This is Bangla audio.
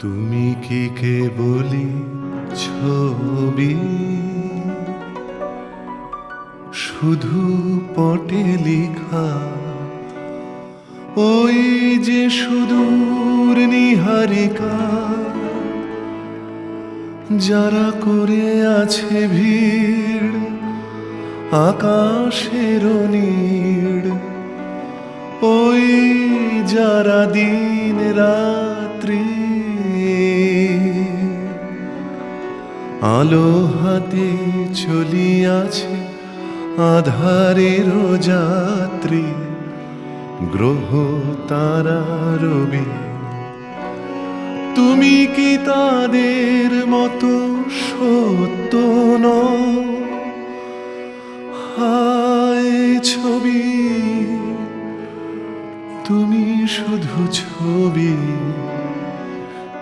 তুমি কি কেবলি ছবি, শুধু পটে লিখা ওই যে সুদূর নিহারিকা, যারা করে আছে ভিড় আকাশের নীড়, ওই যারা দিন রাত্রি আলো হাতে চলিয়াছে আধারের যাত্রী, গ্রহ তারা রবি। তুমি কি তাদের মতো সত্য নও? হায় ছবি, তুমি শুধু ছবি।